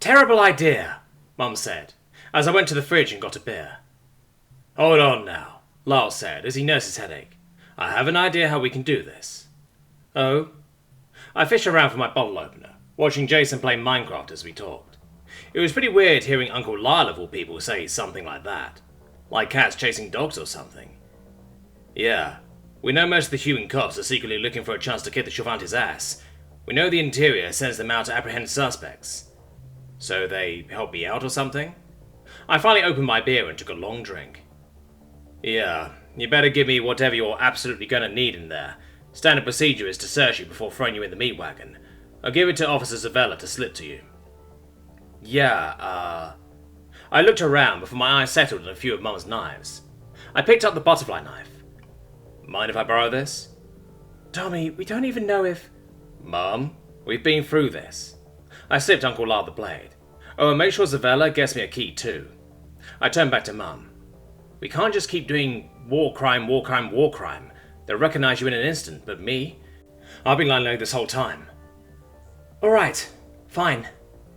terrible idea, Mum said, as I went to the fridge and got a beer. Hold on now, Lyle said as he nursed his headache. I have an idea how we can do this. Oh? I fished around for my bottle opener, watching Jason play Minecraft as we talked. It was pretty weird hearing Uncle Lyle of all people say something like that. Like cats chasing dogs or something. Yeah, we know most of the human cops are secretly looking for a chance to kick the Chavante's ass. We know the Interior sends them out to apprehend suspects. So they help me out or something? I finally opened my beer and took a long drink. Yeah, you better give me whatever you're absolutely gonna need in there. Standard procedure is to search you before throwing you in the meat wagon. I'll give it to Officer Zavella to slip to you. Yeah, I looked around before my eyes settled on a few of Mum's knives. I picked up the butterfly knife. Mind if I borrow this? Tommy, we don't even know if... Mum, we've been through this. I slipped Uncle Lyle the blade. Oh, and make sure Zavella gets me a key too. I turned back to Mum. We can't just keep doing war crime, war crime, war crime. They'll recognize you in an instant, but me? I've been lying low this whole time. Alright, fine.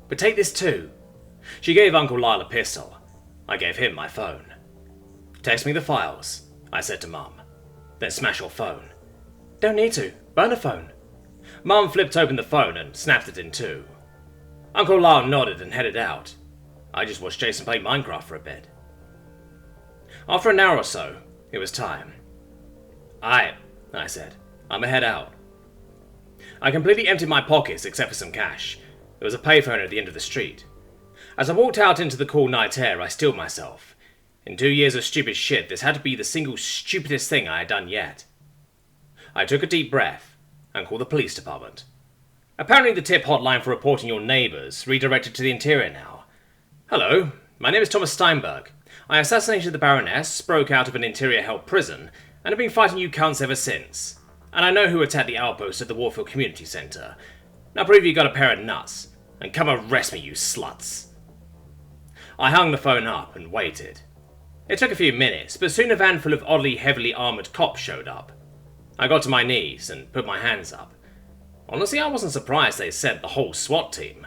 But take this too. She gave Uncle Lyle a pistol. I gave him my phone. Text me the files, I said to Mum. Then smash your phone. Don't need to. Burn a phone. Mum flipped open the phone and snapped it in two. Uncle Lyle nodded and headed out. I just watched Jason play Minecraft for a bit. After an hour or so, it was time. I said. I'ma head out. I completely emptied my pockets except for some cash. There was a payphone at the end of the street. As I walked out into the cool night air, I steeled myself. In 2 years of stupid shit, this had to be the single stupidest thing I had done yet. I took a deep breath and called the police department. Apparently the tip hotline for reporting your neighbours redirected to the Interior now. Hello, my name is Thomas Steinberg. I assassinated the Baroness, broke out of an Interior-held prison, and have been fighting you cunts ever since. And I know who attacked the outpost at the Warfield Community Centre. Now prove you got a pair of nuts, and come arrest me, you sluts. I hung the phone up and waited. It took a few minutes, but soon a van full of oddly heavily armoured cops showed up. I got to my knees and put my hands up. Honestly, I wasn't surprised they sent the whole SWAT team.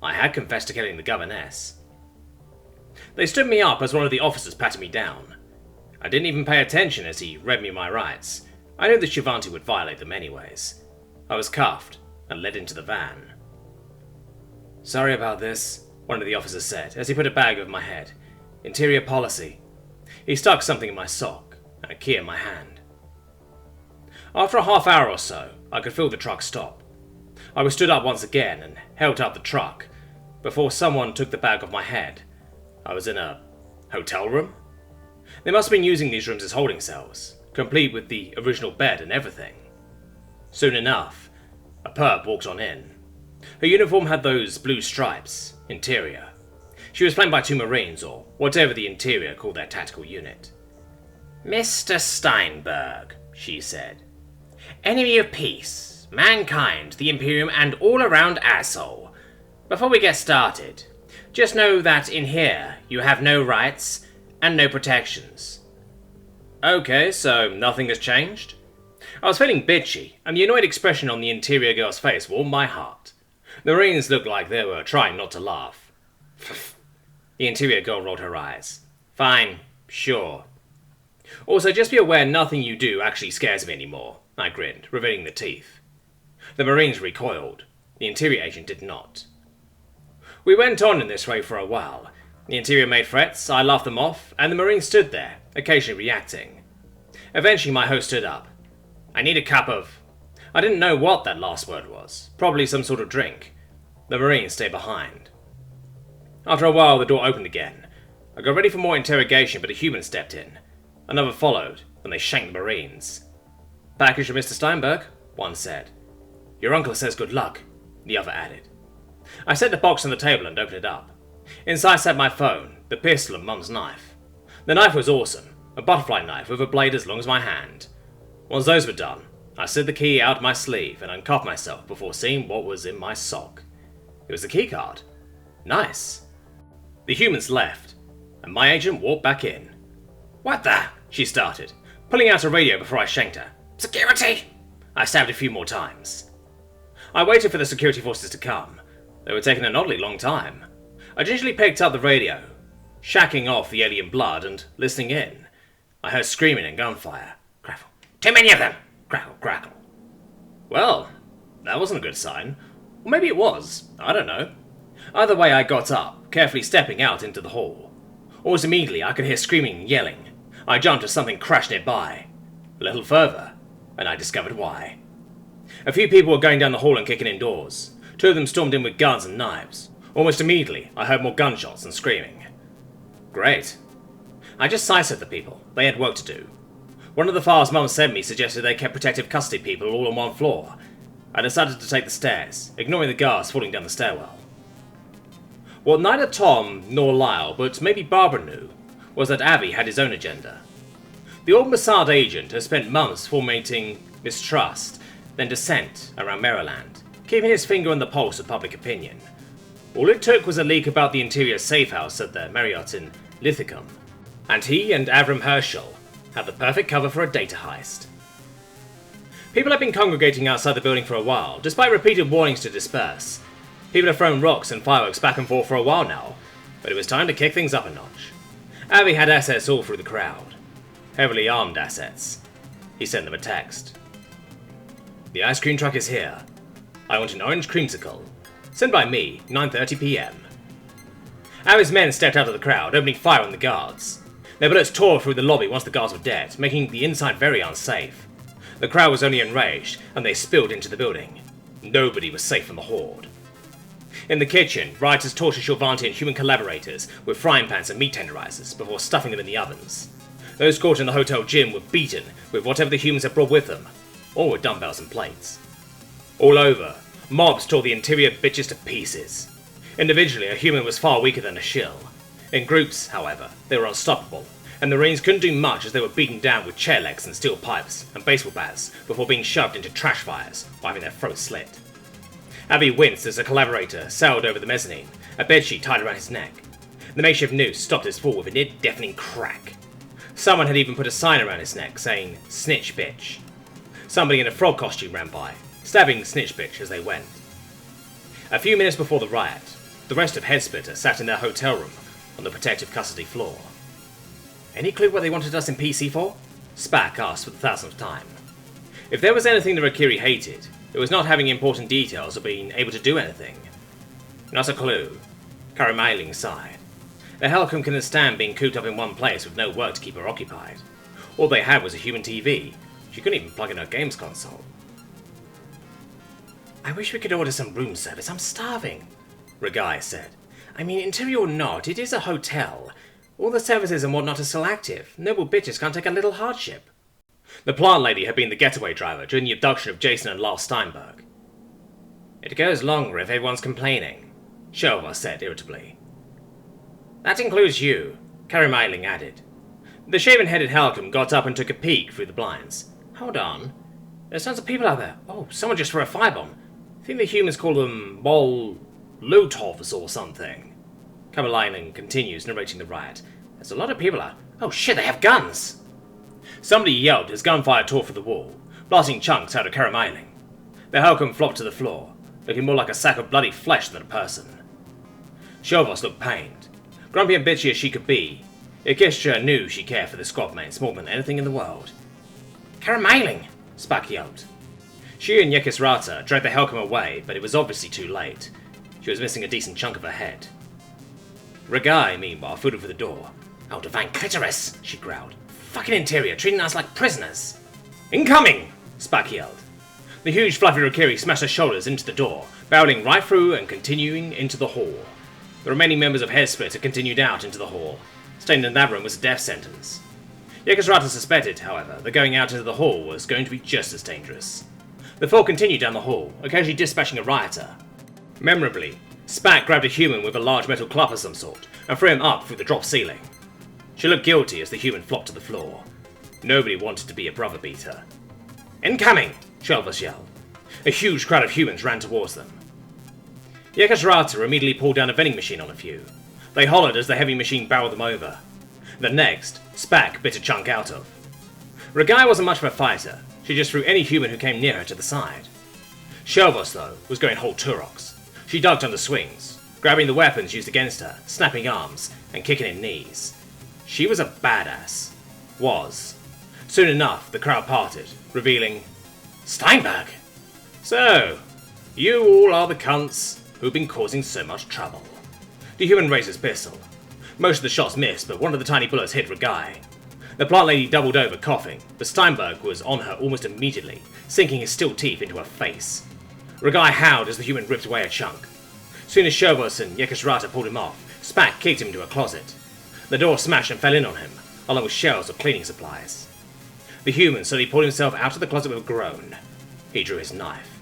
I had confessed to killing the governess. They stood me up as one of the officers patted me down. I didn't even pay attention as he read me my rights. I knew the Shavante would violate them anyways. I was cuffed and led into the van. Sorry about this, one of the officers said as he put a bag over my head. Interior policy. He stuck something in my sock and a key in my hand. After a half hour or so, I could feel the truck stop. I was stood up once again and held up the truck before someone took the bag off my head. I was in a hotel room? They must have been using these rooms as holding cells, complete with the original bed and everything. Soon enough, a perp walked on in. Her uniform had those blue stripes, Interior. She was flanked by 2 Marines, or whatever the Interior called their tactical unit. Mr. Steinberg, she said. Enemy of peace, mankind, the Imperium, and all-around asshole. Before we get started, just know that in here you have no rights and no protections. Okay, so nothing has changed? I was feeling bitchy, and the annoyed expression on the Interior girl's face warmed my heart. The Marines looked like they were trying not to laugh. The Interior girl rolled her eyes. Fine, sure. Also, just be aware nothing you do actually scares me anymore, I grinned, revealing the teeth. The Marines recoiled. The Interior agent did not. We went on in this way for a while. The Interior made threats, I laughed them off, and the Marines stood there, occasionally reacting. Eventually my host stood up. I need a cup of... I didn't know what that last word was. Probably some sort of drink. The Marines stayed behind. After a while, the door opened again. I got ready for more interrogation, but a human stepped in. Another followed, and they shanked the Marines. Package for Mr. Steinberg, one said. Your uncle says good luck, the other added. I set the box on the table and opened it up. Inside sat my phone, the pistol and Mum's knife. The knife was awesome, a butterfly knife with a blade as long as my hand. Once those were done, I slid the key out my sleeve and uncuffed myself before seeing what was in my sock. It was the keycard. Nice. The humans left, and my agent walked back in. What the? She started, pulling out a radio before I shanked her. Security! I stabbed a few more times. I waited for the security forces to come. They were taking an oddly long time. I gingerly picked up the radio, shacking off the alien blood and listening in. I heard screaming and gunfire. Crackle. Too many of them! Crackle, crackle. Well, that wasn't a good sign. Or maybe it was. I don't know. Either way, I got up, carefully stepping out into the hall. Almost immediately, I could hear screaming and yelling. I jumped as something crashed nearby. A little further, and I discovered why. A few people were going down the hall and kicking indoors. 2 of them stormed in with guns and knives. Almost immediately, I heard more gunshots and screaming. Great. I just sidestepped the people. They had work to do. One of the files Mum sent me suggested they kept protective custody people all on one floor. I decided to take the stairs, ignoring the guards falling down the stairwell. What neither Tom nor Lyle, but maybe Barbara knew, was that Avi had his own agenda. The old Mossad agent has spent months fomenting mistrust, then dissent around Maryland, keeping his finger on the pulse of public opinion. All it took was a leak about the interior safe house at the Marriott in Lithicum, and he and Avram Herschel had the perfect cover for a data heist. People have been congregating outside the building for a while, despite repeated warnings to disperse. People have thrown rocks and fireworks back and forth for a while now, but it was time to kick things up a notch. Avi had assets all through the crowd. Heavily armed assets. He sent them a text. The ice cream truck is here. I want an orange creamsicle. Sent by me, 9:30 p.m. Avi's men stepped out of the crowd, opening fire on the guards. Their bullets tore through the lobby once the guards were dead, making the inside very unsafe. The crowd was only enraged, and they spilled into the building. Nobody was safe from the horde. In the kitchen, rioters tortured Shilvanti and human collaborators with frying pans and meat tenderizers before stuffing them in the ovens. Those caught in the hotel gym were beaten with whatever the humans had brought with them, or with dumbbells and plates. All over, mobs tore the interior bitches to pieces. Individually, a human was far weaker than a shill. In groups, however, they were unstoppable, and the Marines couldn't do much as they were beaten down with chair legs and steel pipes and baseball bats before being shoved into trash fires or having their throats slit. Avi winced as a collaborator sailed over the mezzanine, a bedsheet tied around his neck. The makeshift noose stopped his fall with a near-deafening crack. Someone had even put a sign around his neck saying, "Snitch bitch." Somebody in a frog costume ran by, stabbing the snitch bitch as they went. A few minutes before the riot, the rest of Headsplitter sat in their hotel room on the protective custody floor. Any clue what they wanted us in PC for? Spack asked for the 1000th time. If there was anything the Rakiri hated, it was not having important details or being able to do anything. Not a clue. Karamailing sighed. The Helcom couldn't stand being cooped up in one place with no work to keep her occupied. All they had was a human TV. She couldn't even plug in her games console. I wish we could order some room service. I'm starving, Ragai said. I mean, interior or not, it is a hotel. All the services and whatnot are still active. Noble bitches can't take a little hardship. The plant lady had been the getaway driver during the abduction of Jason and Lars Steinberg. It goes longer if everyone's complaining, Shelva said irritably. That includes you, Carrie Meiling added. The shaven-headed Halcom got up and took a peek through the blinds. Hold on. There's tons of people out there. Oh, someone just threw a firebomb. I think the humans call them Molotovs or something. Kamalainen continues narrating the riot. There's a lot of people out. Oh shit, they have guns! Somebody yelled as gunfire tore through the wall, blasting chunks out of Karamailing. The Halcom flopped to the floor, looking more like a sack of bloody flesh than a person. Shovos looked pained. Grumpy and bitchy as she could be, Ikistra knew she cared for the squad mates more than anything in the world. Karamailing! Spak yelled. She and Yekisrata dragged the Helcom away, but it was obviously too late. She was missing a decent chunk of her head. Ragai, meanwhile, footed for the door. Oh, divine clitoris! She growled. Fucking interior, treating us like prisoners! Incoming! Spak yelled. The huge fluffy Rakiri smashed her shoulders into the door, barreling right through and continuing into the hall. The remaining members of Headsplitter continued out into the hall. Staying in that room was a death sentence. Yekisrata suspected, however, that going out into the hall was going to be just as dangerous. The four continued down the hall, occasionally dispatching a rioter. Memorably, Spak grabbed a human with a large metal club of some sort and threw him up through the drop ceiling. She looked guilty as the human flopped to the floor. Nobody wanted to be a brother beater. Incoming! Shelvas yelled. A huge crowd of humans ran towards them. Yekisrata immediately pulled down a vending machine on a few. They hollered as the heavy machine barreled them over. The next, Spak bit a chunk out of. Ragai wasn't much of a fighter. She just threw any human who came near her to the side. Shelvos, though, was going whole Turoks. She ducked under swings, grabbing the weapons used against her, snapping arms, and kicking in knees. She was a badass. Was. Soon enough, the crowd parted, revealing Steinberg! So, you all are the cunts who've been causing so much trouble. The human raised his pistol. Most of the shots missed, but one of the tiny bullets hit Ragai. The plant lady doubled over, coughing, but Steinberg was on her almost immediately, sinking his steel teeth into her face. Ragai howled as the human ripped away a chunk. Soon as Shovos and Yekisrata pulled him off, Spak kicked him into a closet. The door smashed and fell in on him, along with shells of cleaning supplies. The human slowly pulled himself out of the closet with a groan. He drew his knife.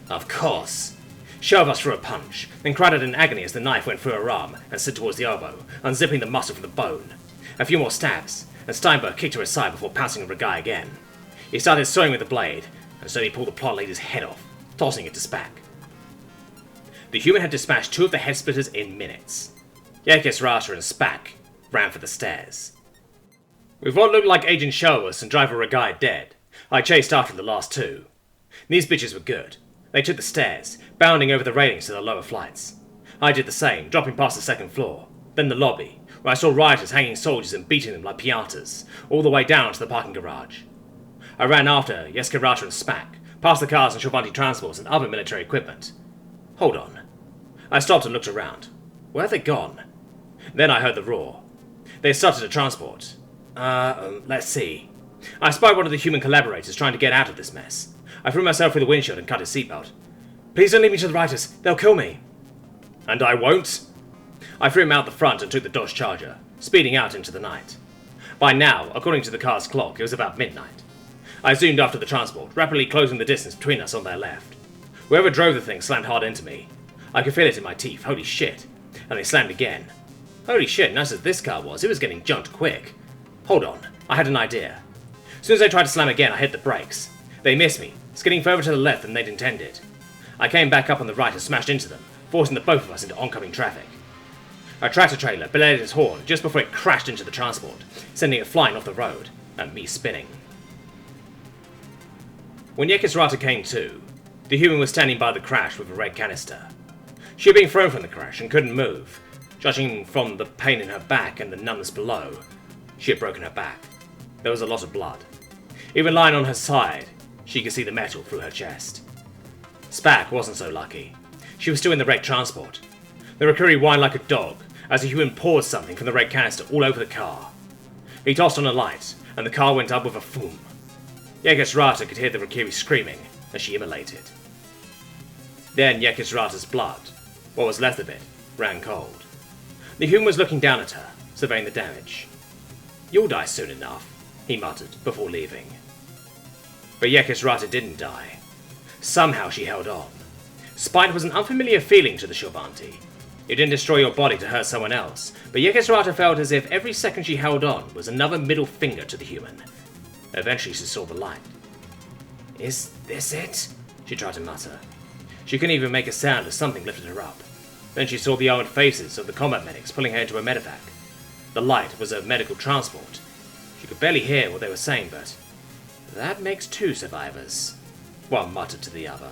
Of course. Shovos threw a punch, then cried out in agony as the knife went through her arm and slid towards the elbow, unzipping the muscle from the bone. A few more stabs, and Steinberg kicked to his side before pouncing on Ragai again. He started sewing with the blade, and slowly pulled the plot lady's head off, tossing it to Spak. The human had dispatched 2 of the head splitters in minutes. Yekisrata and Spak ran for the stairs. With what looked like Agent Shovos and Driver Ragai dead, I chased after the last 2. These bitches were good. They took the stairs, bounding over the railings to the lower flights. I did the same, dropping past the 2nd floor, then the lobby, where I saw rioters hanging soldiers and beating them like piatas, all the way down to the parking garage. I ran after Yekisrata and Spak, past the cars and Shovanti transports and other military equipment. Hold on. I stopped and looked around. Where had they gone? Then I heard the roar. They started a transport. Let's see. I spied one of the human collaborators trying to get out of this mess. I threw myself through the windshield and cut his seatbelt. Please don't leave me to the writers. They'll kill me. And I won't. I threw him out the front and took the Dodge Charger, speeding out into the night. By now, according to the car's clock, it was about midnight. I zoomed after the transport, rapidly closing the distance between us on their left. Whoever drove the thing slammed hard into me. I could feel it in my teeth, holy shit. And they slammed again. Holy shit, nice as this car was, it was getting junked quick. Hold on, I had an idea. As soon as I tried to slam again, I hit the brakes. They missed me, skidding further to the left than they'd intended. I came back up on the right and smashed into them, forcing the both of us into oncoming traffic. A tractor trailer belated its horn just before it crashed into the transport, sending it flying off the road, and me spinning. When Yekisrata came to, the human was standing by the crash with a red canister. She had been thrown from the crash and couldn't move. Judging from the pain in her back and the numbness below, she had broken her back. There was a lot of blood. Even lying on her side, she could see the metal through her chest. Spak wasn't so lucky. She was still in the wrecked transport. The Rakuri whined like a dog as the human poured something from the red canister all over the car. He tossed on a light, and the car went up with a foom. Yekisrata could hear the Rakuri screaming as she immolated. Then Yekisrata's blood, what was left of it, ran cold. The human was looking down at her, surveying the damage. You'll die soon enough, he muttered before leaving. But Yekisrata didn't die. Somehow she held on. Spite was an unfamiliar feeling to the Shovanti. You didn't destroy your body to hurt someone else, but Yekisrata felt as if every second she held on was another middle finger to the human. Eventually she saw the light. Is this it? She tried to mutter. She couldn't even make a sound as something lifted her up. Then she saw the armored faces of the combat medics pulling her into a medevac. The light was a medical transport. She could barely hear what they were saying, but that makes 2 survivors, one muttered to the other.